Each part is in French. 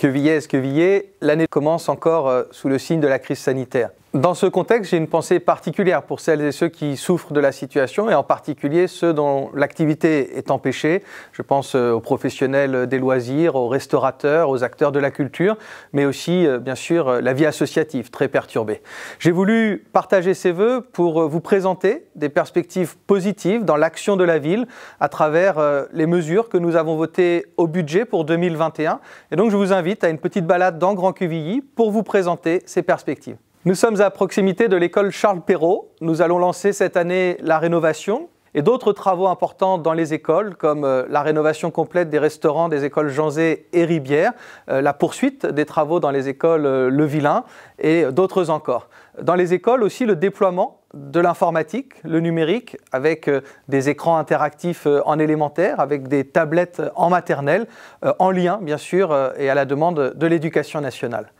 Quevillet, Esquevilliers, l'année commence encore sous le signe de la crise sanitaire. Dans ce contexte, j'ai une pensée particulière pour celles et ceux qui souffrent de la situation et en particulier ceux dont l'activité est empêchée. Je pense aux professionnels des loisirs, aux restaurateurs, aux acteurs de la culture, mais aussi, bien sûr, la vie associative très perturbée. J'ai voulu partager ces vœux pour vous présenter des perspectives positives dans l'action de la ville à travers les mesures que nous avons votées au budget pour 2021. Et donc, je vous invite à une petite balade dans Grand Quevilly pour vous présenter ces perspectives. Nous sommes à proximité de l'école Charles Perrault. Nous allons lancer cette année la rénovation et d'autres travaux importants dans les écoles, comme la rénovation complète des restaurants des écoles Jean Zay et Ribière, la poursuite des travaux dans les écoles Le Vilain et d'autres encore. Dans les écoles aussi, le déploiement de l'informatique, le numérique, avec des écrans interactifs en élémentaire, avec des tablettes en maternelle, en lien bien sûr et à la demande de l'Éducation nationale.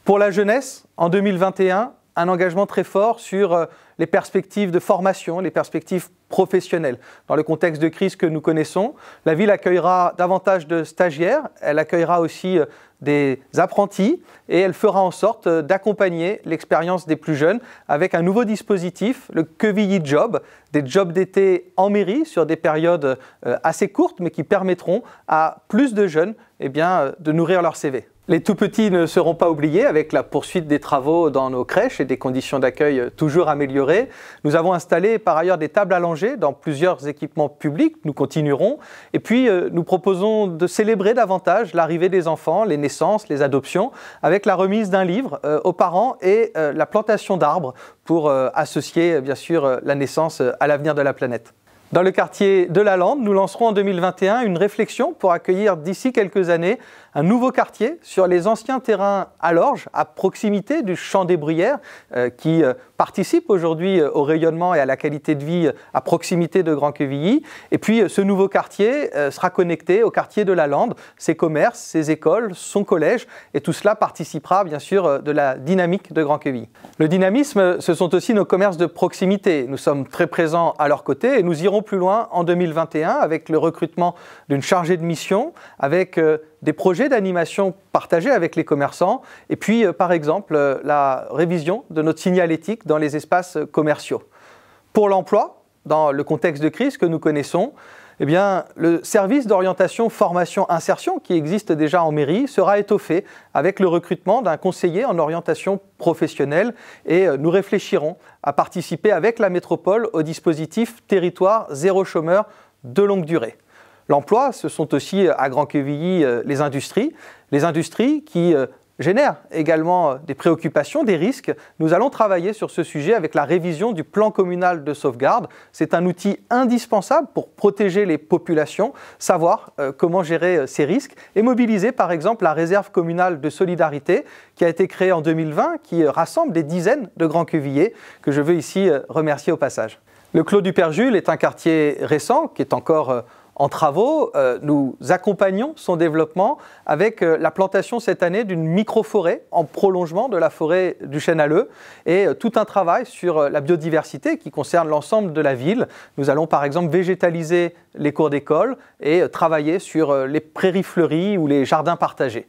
Pour la jeunesse, en 2021, un engagement très fort sur les perspectives de formation, les perspectives professionnelles. Dans le contexte de crise que nous connaissons, la ville accueillera davantage de stagiaires, elle accueillera aussi des apprentis et elle fera en sorte d'accompagner l'expérience des plus jeunes avec un nouveau dispositif, le Quevilly Job, des jobs d'été en mairie sur des périodes assez courtes mais qui permettront à plus de jeunes de nourrir leur CV. Les tout-petits ne seront pas oubliés avec la poursuite des travaux dans nos crèches et des conditions d'accueil toujours améliorées. Nous avons installé par ailleurs des tables allongées dans plusieurs équipements publics, nous continuerons. Et puis nous proposons de célébrer davantage l'arrivée des enfants, les naissances, les adoptions, avec la remise d'un livre aux parents et la plantation d'arbres pour associer bien sûr la naissance à l'avenir de la planète. Dans le quartier de la Lande, nous lancerons en 2021 une réflexion pour accueillir d'ici quelques années un nouveau quartier sur les anciens terrains à l'Orge, à proximité du Champ des Bruyères, qui participe aujourd'hui au rayonnement et à la qualité de vie à proximité de Grand Quevilly. Et puis ce nouveau quartier sera connecté au quartier de la Lande, ses commerces, ses écoles, son collège, et tout cela participera bien sûr de la dynamique de Grand Quevilly. Le dynamisme, ce sont aussi nos commerces de proximité. Nous sommes très présents à leur côté et nous irons plus loin en 2021 avec le recrutement d'une chargée de mission, avec des projets d'animation partagés avec les commerçants et puis par exemple la révision de notre signalétique dans les espaces commerciaux. Pour l'emploi, dans le contexte de crise que nous connaissons, le service d'orientation, formation, insertion qui existe déjà en mairie sera étoffé avec le recrutement d'un conseiller en orientation professionnelle et nous réfléchirons à participer avec la métropole au dispositif Territoire zéro chômeur de longue durée. L'emploi, ce sont aussi à Grand Quevilly les industries qui génèrent également des préoccupations, des risques. Nous allons travailler sur ce sujet avec la révision du plan communal de sauvegarde. C'est un outil indispensable pour protéger les populations, savoir comment gérer ces risques et mobiliser par exemple la réserve communale de solidarité qui a été créée en 2020, qui rassemble des dizaines de Grands Quevilliers que je veux ici remercier au passage. Le Clos du Père Jules est un quartier récent qui est encore en travaux. Nous accompagnons son développement avec la plantation cette année d'une micro-forêt en prolongement de la forêt du Chêne à l'Œuf et tout un travail sur la biodiversité qui concerne l'ensemble de la ville. Nous allons par exemple végétaliser les cours d'école et travailler sur les prairies fleuries ou les jardins partagés.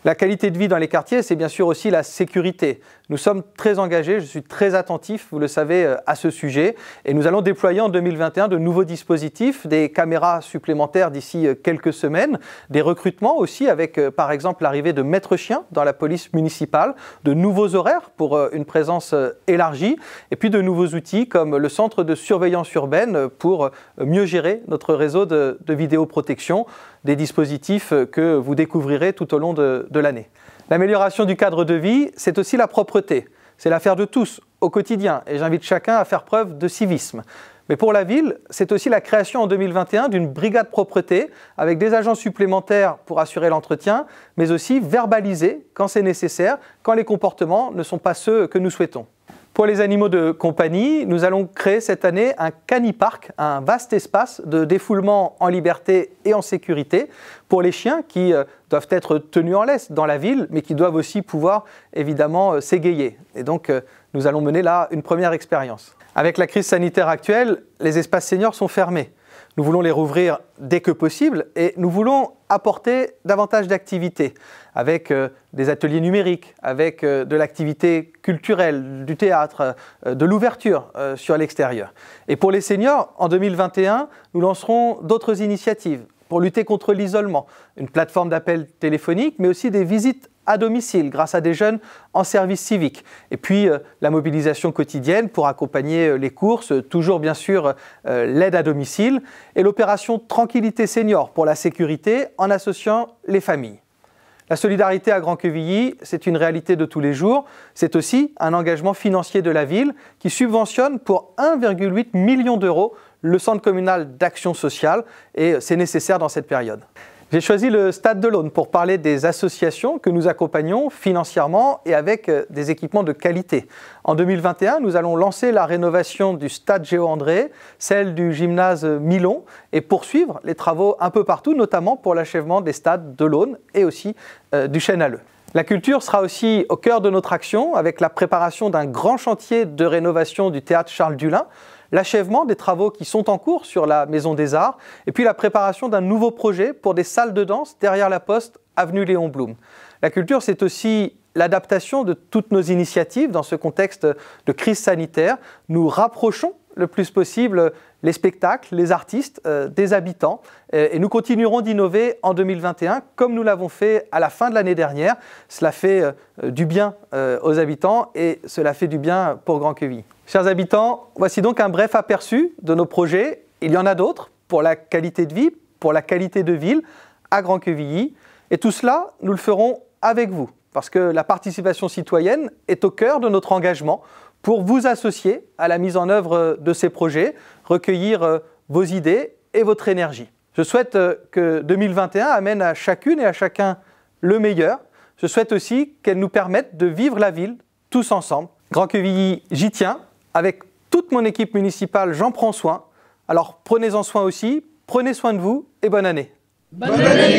La qualité de vie dans les quartiers, c'est bien sûr aussi la sécurité. Nous sommes très engagés, je suis très attentif, vous le savez, à ce sujet. Et nous allons déployer en 2021 de nouveaux dispositifs, des caméras supplémentaires d'ici quelques semaines, des recrutements aussi avec, par exemple, l'arrivée de maîtres chiens dans la police municipale, de nouveaux horaires pour une présence élargie, et puis de nouveaux outils comme le centre de surveillance urbaine pour mieux gérer notre réseau de vidéoprotection, des dispositifs que vous découvrirez tout au long de l'année. L'amélioration du cadre de vie, c'est aussi la propreté. C'est l'affaire de tous, au quotidien, et j'invite chacun à faire preuve de civisme. Mais pour la ville, c'est aussi la création en 2021 d'une brigade propreté avec des agents supplémentaires pour assurer l'entretien, mais aussi verbaliser quand c'est nécessaire, quand les comportements ne sont pas ceux que nous souhaitons. Pour les animaux de compagnie, nous allons créer cette année un canipark, un vaste espace de défoulement en liberté et en sécurité pour les chiens qui doivent être tenus en laisse dans la ville, mais qui doivent aussi pouvoir évidemment s'égayer. Et donc nous allons mener là une première expérience. Avec la crise sanitaire actuelle, les espaces seniors sont fermés. Nous voulons les rouvrir dès que possible et nous voulons apporter davantage d'activités avec des ateliers numériques, avec de l'activité culturelle, du théâtre, de l'ouverture sur l'extérieur. Et pour les seniors, en 2021, nous lancerons d'autres initiatives pour lutter contre l'isolement, une plateforme d'appel téléphonique, mais aussi des visites à domicile grâce à des jeunes en service civique. Et puis la mobilisation quotidienne pour accompagner les courses, toujours bien sûr l'aide à domicile et l'opération Tranquillité Senior pour la sécurité en associant les familles. La solidarité à Grand-Quevilly, c'est une réalité de tous les jours. C'est aussi un engagement financier de la ville qui subventionne pour 1,8 million d'euros le centre communal d'action sociale et c'est nécessaire dans cette période. J'ai choisi le Stade de l'Aune pour parler des associations que nous accompagnons financièrement et avec des équipements de qualité. En 2021, nous allons lancer la rénovation du Stade Géo-André, celle du gymnase Milon et poursuivre les travaux un peu partout, notamment pour l'achèvement des stades de l'Aune et aussi du Chêne-Alleux. La culture sera aussi au cœur de notre action avec la préparation d'un grand chantier de rénovation du théâtre Charles Dullin, l'achèvement des travaux qui sont en cours sur la Maison des Arts et puis la préparation d'un nouveau projet pour des salles de danse derrière la Poste, avenue Léon Blum. La culture, c'est aussi l'adaptation de toutes nos initiatives dans ce contexte de crise sanitaire. Nous rapprochons le plus possible les spectacles, les artistes, des habitants. Et nous continuerons d'innover en 2021 comme nous l'avons fait à la fin de l'année dernière. Cela fait du bien aux habitants et cela fait du bien pour Grand-Quevilly. Chers habitants, voici donc un bref aperçu de nos projets. Il y en a d'autres pour la qualité de vie, pour la qualité de ville à Grand-Quevilly. Et tout cela, nous le ferons avec vous, parce que la participation citoyenne est au cœur de notre engagement pour vous associer à la mise en œuvre de ces projets, recueillir vos idées et votre énergie. Je souhaite que 2021 amène à chacune et à chacun le meilleur. Je souhaite aussi qu'elle nous permette de vivre la ville tous ensemble. Grand-Quevilly, j'y tiens. Avec toute mon équipe municipale, j'en prends soin. Alors prenez-en soin aussi, prenez soin de vous et bonne année. Bonne année.